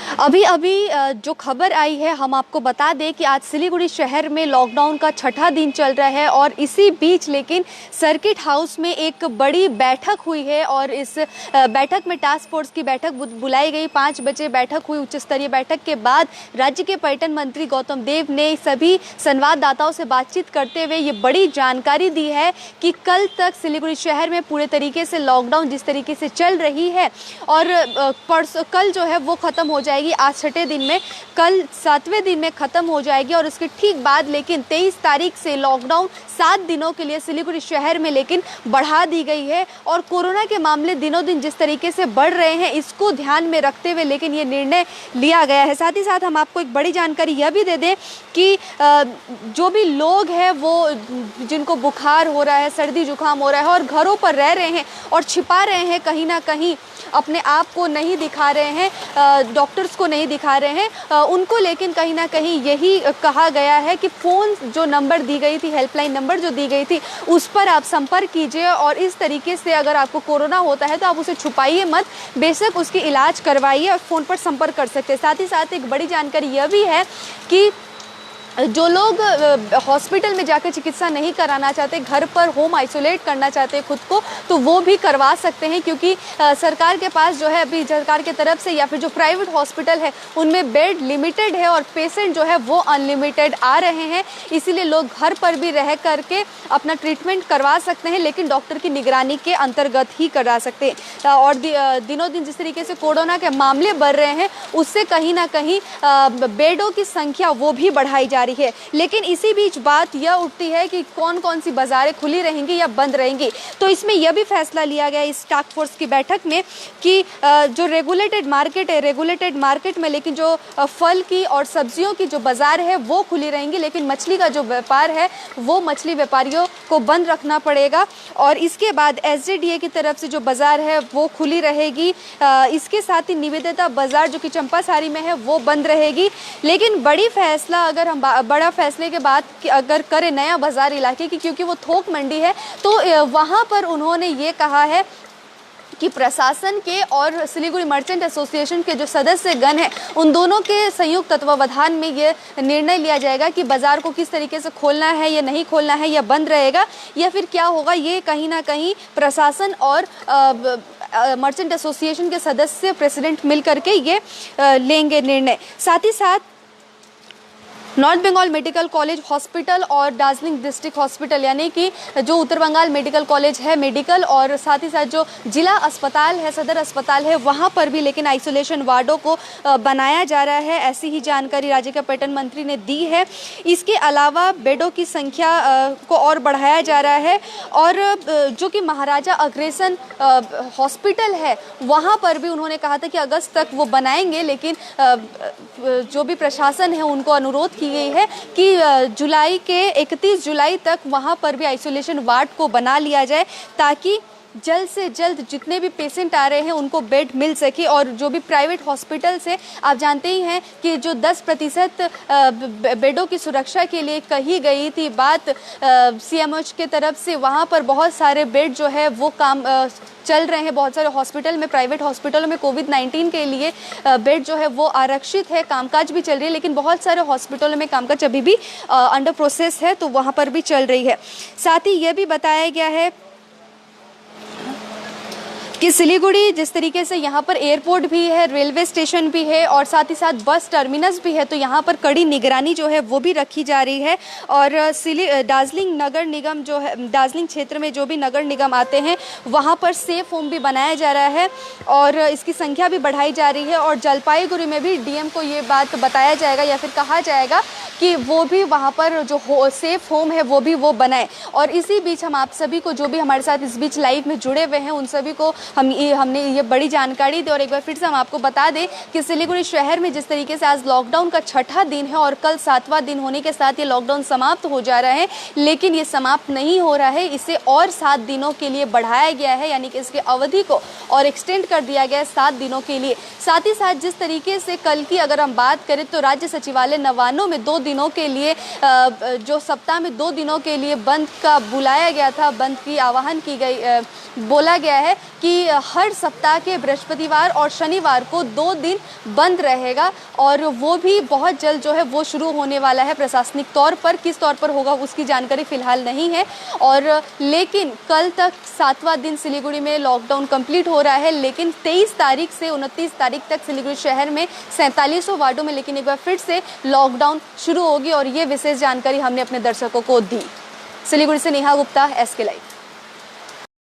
अभी अभी जो खबर आई है हम आपको बता दें कि आज सिलीगुड़ी शहर में लॉकडाउन का छठा दिन चल रहा है और इसी बीच लेकिन सर्किट हाउस में एक बड़ी बैठक हुई है और इस बैठक में टास्क फोर्स की बैठक बुलाई गई। 5 बजे बैठक हुई। उच्च स्तरीय बैठक के बाद राज्य के पर्यटन मंत्री गौतम देव ने सभी संवाददाताओं से बातचीत करते हुए ये बड़ी जानकारी दी है कि कल तक सिलीगुड़ी शहर में पूरे तरीके से लॉकडाउन जिस तरीके से चल रही है और कल जो है वो ख़त्म हो जाएगी। आज छठे दिन में, कल 7वें दिन में ख़त्म हो जाएगी और उसके ठीक बाद लेकिन 23 तारीख से लॉकडाउन 7 दिनों के लिए सिलीगुड़ी शहर में लेकिन बढ़ा दी गई है। और कोरोना के मामले दिनों दिन जिस तरीके से बढ़ रहे हैं इसको ध्यान में रखते हुए लेकिन ये निर्णय लिया गया है। साथ ही साथ हम आपको एक बड़ी जानकारी यह भी दे दें कि जो भी लोग हैं वो जिनको बुखार हो रहा है, सर्दी जुकाम हो रहा है और घरों पर रह रहे हैं और छिपा रहे हैं, कहीं ना कहीं अपने आप को नहीं दिखा रहे हैं, डॉक्टर्स को नहीं दिखा रहे हैं, उनको लेकिन कहीं ना कहीं यही कहा गया है कि फ़ोन जो नंबर दी गई थी, हेल्पलाइन नंबर जो दी गई थी, उस पर आप संपर्क कीजिए और इस तरीके से अगर आपको कोरोना होता है तो आप उसे छुपाइए मत, बेशक उसकी इलाज करवाइए और फ़ोन पर संपर्क कर सकते हैं। साथ ही साथ एक बड़ी जानकारी यह भी है कि जो लोग हॉस्पिटल में जाकर चिकित्सा नहीं कराना चाहते, घर पर होम आइसोलेट करना चाहते हैं खुद को, तो वो भी करवा सकते हैं क्योंकि सरकार के पास जो है अभी सरकार की तरफ से या फिर जो प्राइवेट हॉस्पिटल है उनमें बेड लिमिटेड है और पेशेंट जो है वो अनलिमिटेड आ रहे हैं। इसीलिए लोग घर पर भी रह करके अपना ट्रीटमेंट करवा सकते हैं लेकिन डॉक्टर की निगरानी के अंतर्गत ही करा सकते हैं। और दिनों दिन जिस तरीके से कोरोना के मामले बढ़ रहे हैं उससे कहीं ना कहीं बेडों की संख्या वो भी बढ़ाई जा रही है। लेकिन इसी बीच बात यह उठती है कि कौन कौन सी बाजारें खुली रहेंगी या बंद रहेंगी। तो इसमें यह भी फैसला लिया गया इस टास्क फोर्स की बैठक में कि जो रेगुलेटेड मार्केट है, रेगुलेटेड मार्केट में लेकिन जो फल की और सब्जियों की जो बाजार है वो खुली रहेंगी, लेकिन मछली का जो व्यापार है वो मछली व्यापारियों को बंद रखना पड़ेगा। और इसके बाद SJDA की तरफ से जो बाजार है वो खुली रहेगी। इसके साथ ही निवेदिता बाजार जो कि चंपासारी में है वो बंद रहेगी। लेकिन बड़ी फैसला अगर हम बड़ा फैसले के बाद अगर करें नया बाजार इलाके की, क्योंकि वो थोक मंडी है, तो वहाँ पर उन्होंने ये कहा है कि प्रशासन के और सिलीगुड़ी मर्चेंट एसोसिएशन के जो सदस्यगण हैं उन दोनों के संयुक्त तत्वावधान में ये निर्णय लिया जाएगा कि बाज़ार को किस तरीके से खोलना है या नहीं खोलना है, या बंद रहेगा या फिर क्या होगा। ये कहीं ना कहीं प्रशासन और मर्चेंट एसोसिएशन के सदस्य प्रेसिडेंट मिल करके ये लेंगे निर्णय। साथ ही साथ north Bengal medical college hospital और दार्जिलिंग डिस्ट्रिक्ट हॉस्पिटल यानी कि जो उत्तर बंगाल मेडिकल कॉलेज है मेडिकल, और साथ ही साथ जो जिला अस्पताल है, सदर अस्पताल है, वहाँ पर भी लेकिन आइसोलेशन वार्डों को बनाया जा रहा है। ऐसी ही जानकारी राज्य के पर्यटन मंत्री ने दी है। इसके अलावा बेडों की संख्या को और बढ़ाया जा रहा है और जो कि महाराजा अग्रसेन हॉस्पिटल है वहाँ पर भी उन्होंने कहा था कि अगस्त तक वो बनाएंगे, लेकिन जो भी प्रशासन है उनको अनुरोध की गई है कि जुलाई के 31 जुलाई तक वहां पर भी आइसोलेशन वार्ड को बना लिया जाए ताकि जल्द से जल्द जितने भी पेशेंट आ रहे हैं उनको बेड मिल सके। और जो भी प्राइवेट हॉस्पिटल से आप जानते ही हैं कि जो 10% बेडों की सुरक्षा के लिए कही गई थी बात CMH के तरफ से, वहाँ पर बहुत सारे बेड जो है वो काम चल रहे हैं। बहुत सारे हॉस्पिटल में, प्राइवेट हॉस्पिटलों में कोविड-19 के लिए बेड जो है वो आरक्षित है, कामकाज भी चल रही है, लेकिन बहुत सारे हॉस्पिटलों में कामकाज अभी भी अंडर प्रोसेस है, तो वहाँ पर भी चल रही है। साथ ही ये भी बताया गया है कि सिलीगुड़ी जिस तरीके से यहाँ पर एयरपोर्ट भी है, रेलवे स्टेशन भी है और साथ ही साथ बस टर्मिनस भी है, तो यहाँ पर कड़ी निगरानी जो है वो भी रखी जा रही है। और दार्जिलिंग नगर निगम जो है, दार्जिलिंग क्षेत्र में जो भी नगर निगम आते हैं वहाँ पर सेफ होम भी बनाया जा रहा है और इसकी संख्या भी बढ़ाई जा रही है। और जलपाईगुड़ी में भी DM को ये बात बताया जाएगा या फिर कहा जाएगा कि वो भी वहाँ पर जो सेफ होम है वो भी वो बनाए। और इसी बीच हम आप सभी को जो भी हमारे साथ इस बीच लाइव में जुड़े हुए हैं उन सभी को हमने ये बड़ी जानकारी दी। और एक बार फिर से हम आपको बता दें कि सिलीगुड़ी शहर में जिस तरीके से आज लॉकडाउन का छठा दिन है और कल 7वां दिन होने के साथ ये लॉकडाउन समाप्त हो जा रहा है, लेकिन ये समाप्त नहीं हो रहा है, इसे और 7 दिनों के लिए बढ़ाया गया है, यानी कि इसके अवधि को और एक्सटेंड कर दिया गया है 7 दिनों के लिए। साथ ही साथ जिस तरीके से कल की अगर हम बात करें तो राज्य सचिवालय नवान्नों में 2 दिनों के लिए जो सप्ताह में 2 दिनों के लिए बंद का बुलाया गया था, बंद की आह्वान की गई, बोला गया है कि हर सप्ताह के बृहस्पतिवार और शनिवार को 2 दिन बंद रहेगा और वो भी बहुत जल्द जो है वो शुरू होने वाला है प्रशासनिक तौर पर। किस तौर पर होगा उसकी जानकारी फिलहाल नहीं है। और लेकिन कल तक 7वां दिन सिलीगुड़ी में लॉकडाउन कंप्लीट हो रहा है, लेकिन 23 तारीख से 29 तारीख तक सिलीगुड़ी शहर में 47 वार्डों में लेकिन एक बार फिर से लॉकडाउन शुरू होगी और ये विशेष जानकारी हमने अपने दर्शकों को दी। सिलीगुड़ी से नेहा गुप्ता, SK लाइव।